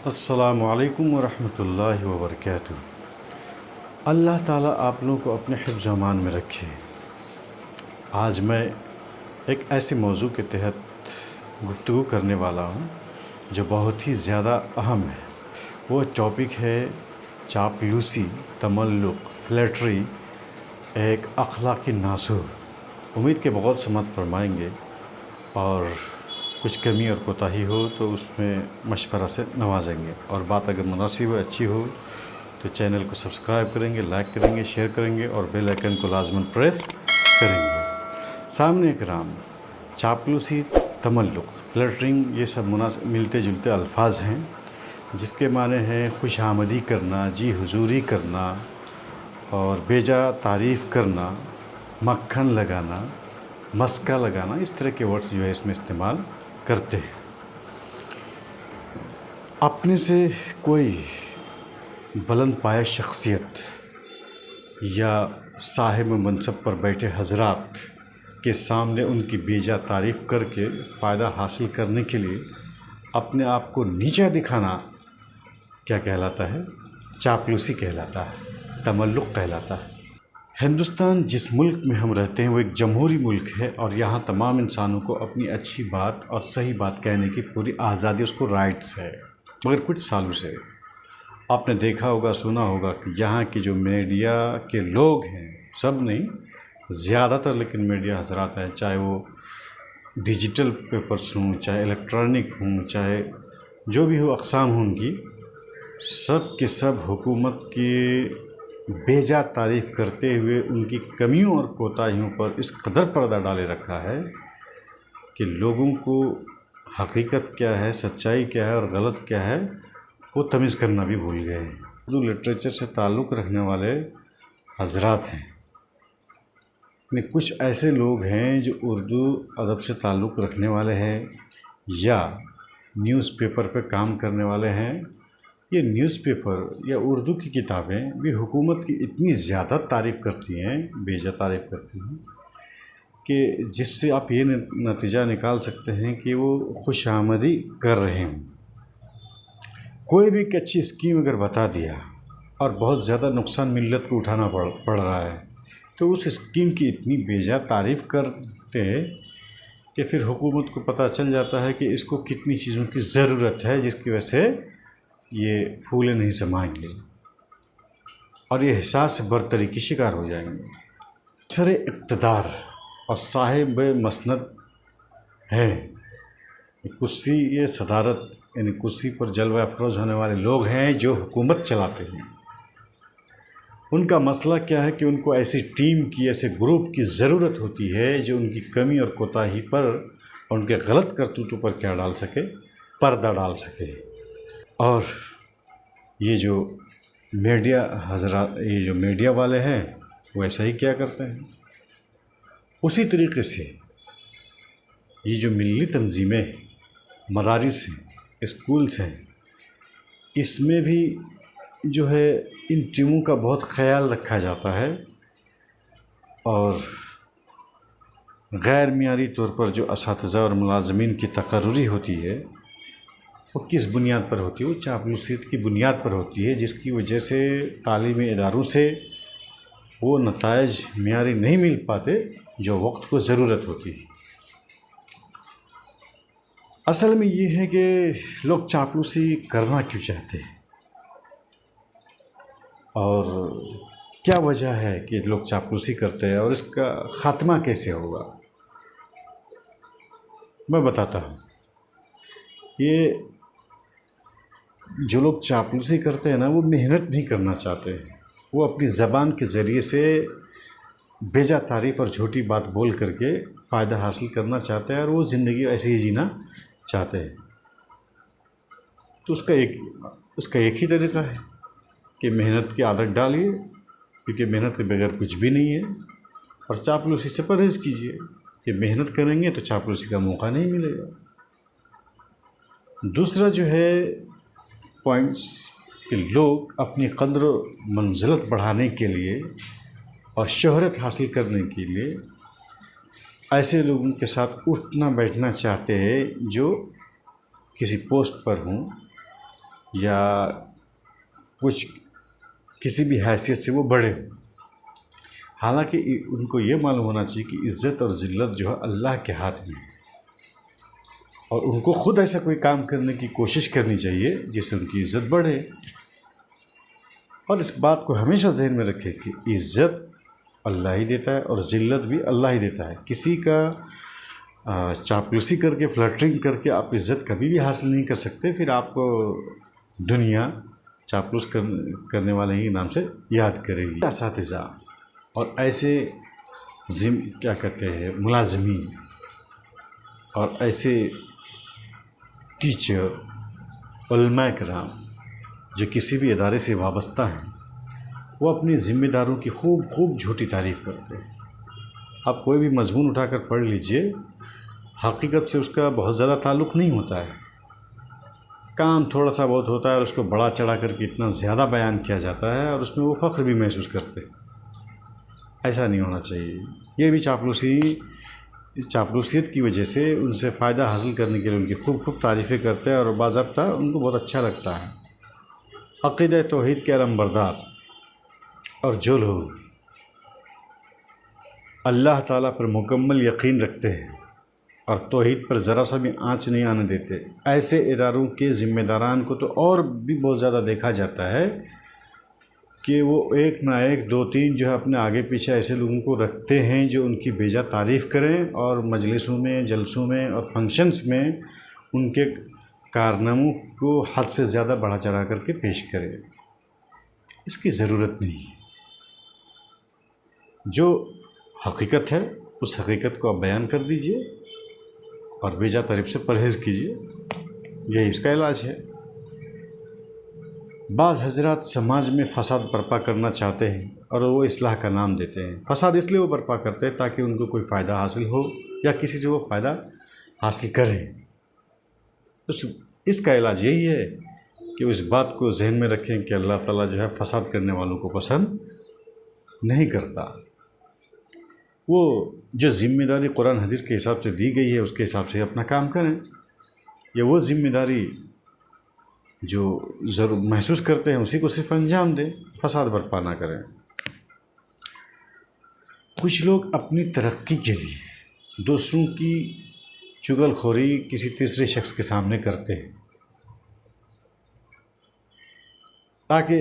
السلام علیکم ورحمۃ اللہ وبرکاتہ۔ اللہ تعالیٰ آپ لوگوں کو اپنے حفظ و امان میں رکھے۔ آج میں ایک ایسے موضوع کے تحت گفتگو کرنے والا ہوں جو بہت ہی زیادہ اہم ہے۔ وہ ٹاپک ہے چاپلوسی، تملق، فلیٹری، ایک اخلاقی ناصور۔ امید کے بغور سماعت فرمائیں گے اور کچھ کمی اور کوتاہی ہو تو اس میں مشورہ سے نوازیں گے، اور بات اگر مناسب و اچھی ہو تو چینل کو سبسکرائب کریں گے، لائک کریں گے، شیئر کریں گے اور بیل آئیکن کو لازماً پریس کریں گے۔ سامنے کرام، چاپلوسی، تملق، فلیٹرنگ، یہ سب ملتے جلتے الفاظ ہیں جس کے معنی ہیں خوش آمدی کرنا، جی حضوری کرنا اور بیجا تعریف کرنا، مکھن لگانا، مسکا لگانا، اس طرح کے ورڈز جو ہے اس میں استعمال کرتے ہیں۔ اپنے سے کوئی بلند پایہ شخصیت یا صاحب منصب پر بیٹھے حضرات کے سامنے ان کی بیجا تعریف کر کے فائدہ حاصل کرنے کے لیے اپنے آپ کو نیچا دکھانا کیا کہلاتا ہے؟ چاپلوسی کہلاتا ہے، تملق کہلاتا ہے۔ ہندوستان جس ملک میں ہم رہتے ہیں وہ ایک جمہوری ملک ہے، اور یہاں تمام انسانوں کو اپنی اچھی بات اور صحیح بات کہنے کی پوری آزادی، اس کو رائٹس ہے۔ مگر کچھ سالوں سے آپ نے دیکھا ہوگا، سنا ہوگا کہ یہاں کی جو میڈیا کے لوگ ہیں، سب نہیں، زیادہ تر لیکن میڈیا حضرات ہیں، چاہے وہ ڈیجیٹل پیپرز ہوں، چاہے الیکٹرانک ہوں، چاہے جو بھی ہو اقسام ہوں ان کی، سب کے سب حکومت کی بیجا تعریف کرتے ہوئے ان کی کمیوں اور کوتاہیوں پر اس قدر پردہ ڈالے رکھا ہے کہ لوگوں کو حقیقت کیا ہے، سچائی کیا ہے اور غلط کیا ہے وہ تمیز کرنا بھی بھول گئے ہیں۔ اردو لٹریچر سے تعلق رکھنے والے حضرات ہیں، کچھ ایسے لوگ ہیں جو اردو ادب سے تعلق رکھنے والے ہیں یا نیوز پیپر پہ کام کرنے والے ہیں۔ یہ نیوز پیپر یا اردو کی کتابیں بھی حکومت کی اتنی زیادہ تعریف کرتی ہیں، بیجا تعریف کرتی ہیں، کہ جس سے آپ یہ نتیجہ نکال سکتے ہیں کہ وہ خوش آمدی کر رہے ہیں۔ کوئی بھی ایک اچھی اسکیم اگر بتا دیا اور بہت زیادہ نقصان ملت کو اٹھانا پڑ رہا ہے تو اس اسکیم کی اتنی بیجا تعریف کرتے کہ پھر حکومت کو پتہ چل جاتا ہے کہ اس کو کتنی چیزوں کی ضرورت ہے جس کی وجہ سے یہ پھولے نہیں سمائیں گے اور یہ احساس برتری کی شکار ہو جائیں گے۔ سر اقتدار اور صاحب مسند ہے، کرسی، یہ صدارت یعنی کرسی پر جلوہ افروز ہونے والے لوگ ہیں جو حکومت چلاتے ہیں۔ ان کا مسئلہ کیا ہے کہ ان کو ایسی ٹیم کی، ایسے گروپ کی ضرورت ہوتی ہے جو ان کی کمی اور کوتاہی پر اور ان کے غلط کرتوتوں پر کیا ڈال سکے؟ پردہ ڈال سکے۔ اور یہ جو میڈیا حضرات، یہ جو میڈیا والے ہیں وہ ایسا ہی کیا کرتے ہیں۔ اسی طریقے سے یہ جو ملی تنظیمیں، مدارس ہیں، اسکولز ہیں، اس میں بھی جو ہے ان ٹیموں کا بہت خیال رکھا جاتا ہے، اور غیر معیاری طور پر جو اساتذہ اور ملازمین کی تقرری ہوتی ہے وہ کس بنیاد پر ہوتی ہے؟ وہ چاپلوسیت کی بنیاد پر ہوتی ہے، جس کی وجہ سے تعلیمی اداروں سے وہ نتائج معیاری نہیں مل پاتے جو وقت کو ضرورت ہوتی ہے۔ اصل میں یہ ہے کہ لوگ چاپلوسی کرنا کیوں چاہتے ہیں اور کیا وجہ ہے کہ لوگ چاپلوسی کرتے ہیں، اور اس کا خاتمہ کیسے ہوگا؟ میں بتاتا ہوں۔ یہ جو لوگ چاپلوسی کرتے ہیں نا، وہ محنت نہیں کرنا چاہتے ہیں، وہ اپنی زبان کے ذریعے سے بیجا تعریف اور جھوٹی بات بول کر کے فائدہ حاصل کرنا چاہتے ہیں، اور وہ زندگی ایسے ہی جینا چاہتے ہیں۔ تو اس کا ایک ہی طریقہ ہے کہ محنت کی عادت ڈالیے، کیونکہ محنت کے بغیر کچھ بھی نہیں ہے، اور چاپلوسی سے پرہیز کیجیے کہ محنت کریں گے تو چاپلوسی کا موقع نہیں ملے گا۔ دوسرا جو ہے پوائنٹس کہ لوگ اپنی قدر و منزلت بڑھانے کے لیے اور شہرت حاصل کرنے کے لیے ایسے لوگوں کے ساتھ اٹھنا بیٹھنا چاہتے ہیں جو کسی پوسٹ پر ہوں یا کچھ کسی بھی حیثیت سے وہ بڑھے، حالانکہ ان کو یہ معلوم ہونا چاہیے کہ عزت اور ذلت جو ہے اللہ کے ہاتھ میں ہے، اور ان کو خود ایسا کوئی کام کرنے کی کوشش کرنی چاہیے جس سے ان کی عزت بڑھے۔ اور اس بات کو ہمیشہ ذہن میں رکھے کہ عزت اللہ ہی دیتا ہے اور ذلت بھی اللہ ہی دیتا ہے۔ کسی کا چاپلوسی کر کے، فلٹرنگ کر کے آپ عزت کبھی بھی حاصل نہیں کر سکتے، پھر آپ کو دنیا چاپلوس کرنے والے ہی نام سے یاد کرے گی۔ اساتذہ اور ایسے کیا کہتے ہیں ملازمین اور ایسے ٹیچر، علماء کرام جو کسی بھی ادارے سے وابستہ ہیں، وہ اپنی ذمہ داروں کی خوب جھوٹی تعریف کرتے ہیں۔ آپ کوئی بھی مضمون اٹھا کر پڑھ لیجئے، حقیقت سے اس کا بہت زیادہ تعلق نہیں ہوتا ہے، کام تھوڑا سا بہت ہوتا ہے اور اس کو بڑا چڑھا کر کے اتنا زیادہ بیان کیا جاتا ہے اور اس میں وہ فخر بھی محسوس کرتے ہیں۔ ایسا نہیں ہونا چاہیے۔ یہ بھی چاپلوسیت کی وجہ سے ان سے فائدہ حاصل کرنے کے لیے ان کی خوب تعریفیں کرتے ہیں اور باضابطہ ان کو بہت اچھا لگتا ہے۔ عقیدہ توحید کے علمبردار اور جو لوگ اللہ تعالیٰ پر مکمل یقین رکھتے ہیں اور توحید پر ذرا سا بھی آنچ نہیں آنے دیتے، ایسے اداروں کے ذمہ داران کو تو اور بھی بہت زیادہ دیکھا جاتا ہے کہ وہ ایک نہ ایک دو تین جو ہے اپنے آگے پیچھے ایسے لوگوں کو رکھتے ہیں جو ان کی بیجا تعریف کریں اور مجلسوں میں، جلسوں میں اور فنکشنز میں ان کے کارناموں کو حد سے زیادہ بڑھا چڑھا کر کے پیش کریں۔ اس کی ضرورت نہیں۔ جو حقیقت ہے اس حقیقت کو آپ بیان کر دیجئے اور بیجا تعریف سے پرہیز کیجئے، یہی اس کا علاج ہے۔ بعض حضرات سماج میں فساد برپا کرنا چاہتے ہیں اور وہ اصلاح کا نام دیتے ہیں۔ فساد اس لیے وہ برپا کرتے ہیں تاکہ ان کو کوئی فائدہ حاصل ہو یا کسی سے وہ فائدہ حاصل کریں۔ اس کا علاج یہی ہے کہ اس بات کو ذہن میں رکھیں کہ اللہ تعالیٰ جو ہے فساد کرنے والوں کو پسند نہیں کرتا۔ وہ جو ذمہ داری قرآن حدیث کے حساب سے دی گئی ہے اس کے حساب سے اپنا کام کریں، یا وہ ذمہ داری جو ضرور محسوس کرتے ہیں اسی کو صرف انجام دیں، فساد برپا نہ کریں۔ کچھ لوگ اپنی ترقی کے لیے دوسروں کی چغل خوری کسی تیسرے شخص کے سامنے کرتے ہیں تاکہ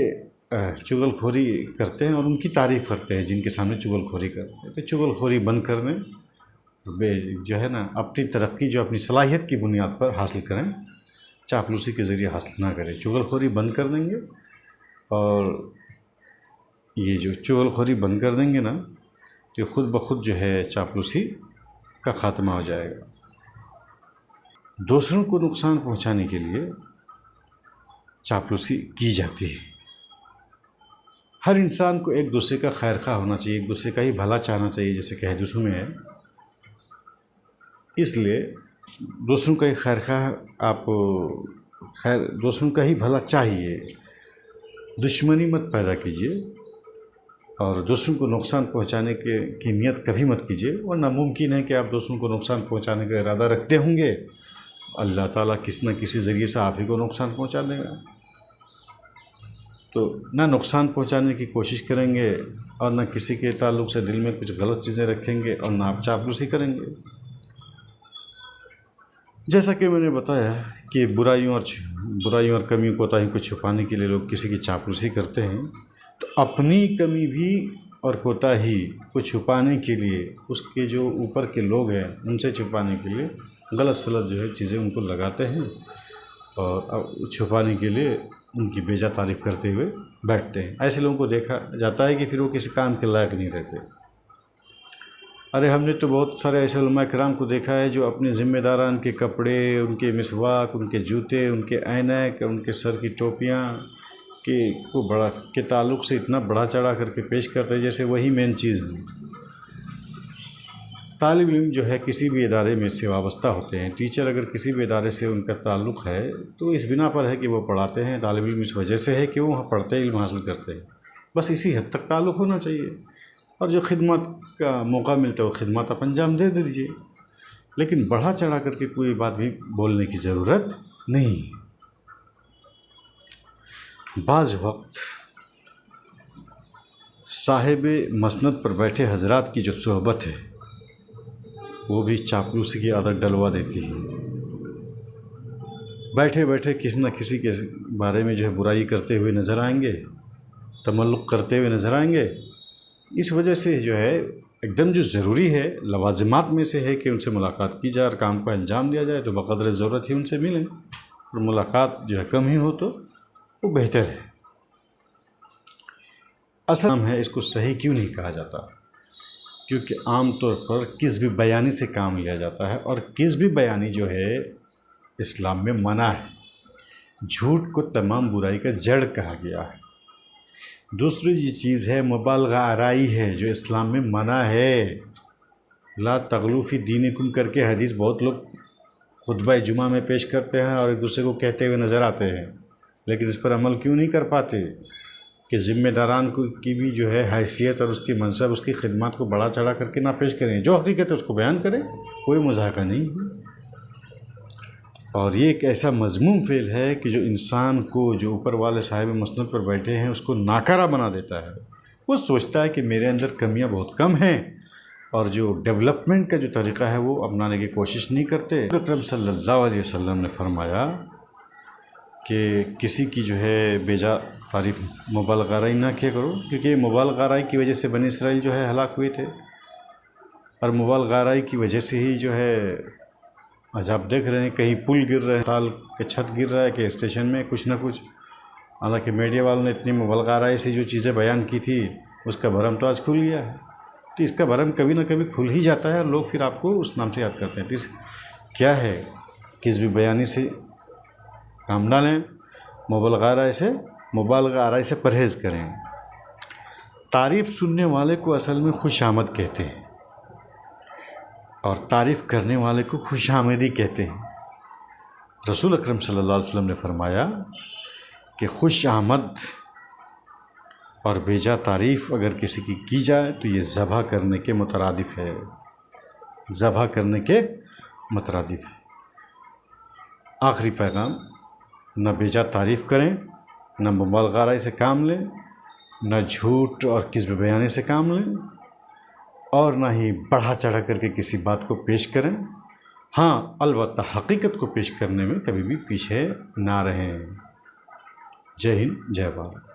چغل خوری کرتے ہیں اور ان کی تعریف کرتے ہیں جن کے سامنے چغل خوری کرتے ہیں۔ تو چغل خوری بند کرنے جو ہے نا اپنی ترقی جو اپنی صلاحیت کی بنیاد پر حاصل کریں، چاپلوسی کے ذریعے حاصل نہ کریں۔ چغل خوری بند کر دیں گے اور یہ جو چغل خوری بند کر دیں گے نا تو خود بخود جو ہے چاپلوسی کا خاتمہ ہو جائے گا۔ دوسروں کو نقصان پہنچانے کے لیے چاپلوسی کی جاتی ہے۔ ہر انسان کو ایک دوسرے کا خیر خواہ ہونا چاہیے، ایک دوسرے کا ہی بھلا چاہنا چاہیے، جیسے کہ حدیثوں میں ہے۔ اس لیے دوسروں کا ہی خیر خواہ آپ دوسروں کا ہی بھلا چاہیے، دشمنی مت پیدا کیجیے اور دوسروں کو نقصان پہنچانے کی نیت کبھی مت کیجیے، اور ناممکن ہے کہ آپ دوسروں کو نقصان پہنچانے کا ارادہ رکھتے ہوں گے، اللہ تعالیٰ کسی نہ کسی ذریعے سے آپ ہی کو نقصان پہنچا دے گا۔ تو نہ نقصان پہنچانے کی کوشش کریں گے اور نہ کسی کے تعلق سے دل میں کچھ غلط چیزیں رکھیں گے اور نہ آپ چاپلوسی کریں گے۔ جیسا کہ میں نے بتایا کہ برائیوں اور کمیوں کوتاہیوں کو چھپانے کے لیے لوگ کسی کی چاپلوسی کرتے ہیں، تو اپنی کمی بھی اور کوتاہی کو چھپانے کے لیے اس کے جو اوپر کے لوگ ہیں ان سے چھپانے کے لیے غلط سلط جو ہے چیزیں ان کو لگاتے ہیں اور چھپانے کے لیے ان کی بیجا تعریف کرتے ہوئے بیٹھتے ہیں۔ ایسے لوگوں کو دیکھا جاتا ہے کہ پھر وہ کسی کام کے لائق نہیں رہتے۔ ارے ہم نے تو بہت سارے ایسے علماء کرام کو دیکھا ہے جو اپنے ذمہ داران کے کپڑے، ان کے مسواک، ان کے جوتے، ان کے عینک، ان کے سر کی ٹوپیاں کے تعلق سے اتنا بڑا چڑھا کر کے پیش کرتے ہیں جیسے وہی مین چیز ہے۔ طالب علم جو ہے کسی بھی ادارے میں سے وابستہ ہوتے ہیں، ٹیچر اگر کسی بھی ادارے سے ان کا تعلق ہے تو اس بنا پر ہے کہ وہ پڑھاتے ہیں، طالب علم اس وجہ سے ہے کہ وہ وہاں پڑھتے علم حاصل کرتے ہیں، بس اسی حد تک تعلق ہونا چاہیے، اور جو خدمت کا موقع ملتا ہے وہ خدمات آپ انجام دے دیجیے، لیکن بڑھا چڑھا کر کے کوئی بات بھی بولنے کی ضرورت نہیں۔ بعض وقت صاحب مسند پر بیٹھے حضرات کی جو صحبت ہے وہ بھی چاپلوسی کی عادت ڈلوا دیتی ہے. بیٹھے بیٹھے کسی نہ کسی کے بارے میں جو ہے برائی کرتے ہوئے نظر آئیں گے، تملق کرتے ہوئے نظر آئیں گے. اس وجہ سے جو ہے ایک دم جو ضروری ہے لوازمات میں سے ہے کہ ان سے ملاقات کی جائے اور کام کو انجام دیا جائے. تو بقدر ضرورت ہی ان سے ملیں، اور ملاقات جو ہے کم ہی ہو تو وہ بہتر ہے. اصل کام ہے، اس کو صحیح کیوں نہیں کہا جاتا؟ کیونکہ عام طور پر کذب بیانی سے کام لیا جاتا ہے، اور کذب بیانی جو ہے اسلام میں منع ہے. جھوٹ کو تمام برائی کا جڑ کہا گیا ہے. دوسری چیز ہے مبالغہ آرائی ہے جو اسلام میں منع ہے. لا تغلو فی دینکم کر کے حدیث بہت لوگ خطبہ جمعہ میں پیش کرتے ہیں اور ایک دوسرے کو کہتے ہوئے نظر آتے ہیں، لیکن اس پر عمل کیوں نہیں کر پاتے کہ ذمہ داران کی بھی جو ہے حیثیت اور اس کی منصب، اس کی خدمات کو بڑا چڑھا کر کے نہ پیش کریں، جو حقیقت ہے اس کو بیان کریں، کوئی مذاکرہ نہیں ہے. اور یہ ایک ایسا مذموم فعل ہے کہ جو انسان کو، جو اوپر والے صاحب مسند پر بیٹھے ہیں، اس کو ناکارہ بنا دیتا ہے. وہ سوچتا ہے کہ میرے اندر کمیاں بہت کم ہیں، اور جو ڈیولپمنٹ کا جو طریقہ ہے وہ اپنانے کی کوشش نہیں کرتے. اکرم صلی اللہ علیہ وسلم نے فرمایا کہ کسی کی جو ہے بیجا تعریف مبالغہ آرائی نہ کیا کرو، کیونکہ مبالغہ آرائی کی وجہ سے بنی اسرائیل جو ہے ہلاک ہوئے تھے، اور مبالغہ آرائی کی وجہ سے ہی جو ہے آج آپ دیکھ رہے ہیں کہیں پل گر رہے ہیں، تال کے چھت گر رہا ہے کہ اسٹیشن میں کچھ نہ کچھ. حالانکہ میڈیا والوں نے اتنی مبالغہ آرائی سے جو چیزیں بیان کی تھی اس کا بھرم تو آج کھل گیا ہے. تو اس کا بھرم کبھی نہ کبھی کھل ہی جاتا ہے، اور لوگ پھر آپ کو اس نام سے یاد کرتے ہیں. تو کیا ہے، کذب بیانی سے کام نہ لیں، مبالغہ آرائی سے پرہیز کریں. تعریف سننے والے کو اصل میں خوش آمد کہتے ہیں، اور تعریف کرنے والے کو خوش آمدی کہتے ہیں. رسول اکرم صلی اللہ علیہ وسلم نے فرمایا کہ خوش آمد اور بیجا تعریف اگر کسی کی جائے تو یہ ذبح کرنے کے مترادف ہے، ذبح کرنے کے مترادف ہے. آخری پیغام، نہ بیجا تعریف کریں، نہ مبالغہ آرائی سے کام لیں، نہ جھوٹ اور کذب بیانی سے کام لیں، اور نہ ہی بڑھا چڑھا کر کے کسی بات کو پیش کریں. ہاں البتہ حقیقت کو پیش کرنے میں کبھی بھی پیچھے نہ رہیں. جے ہند، جے بھارت.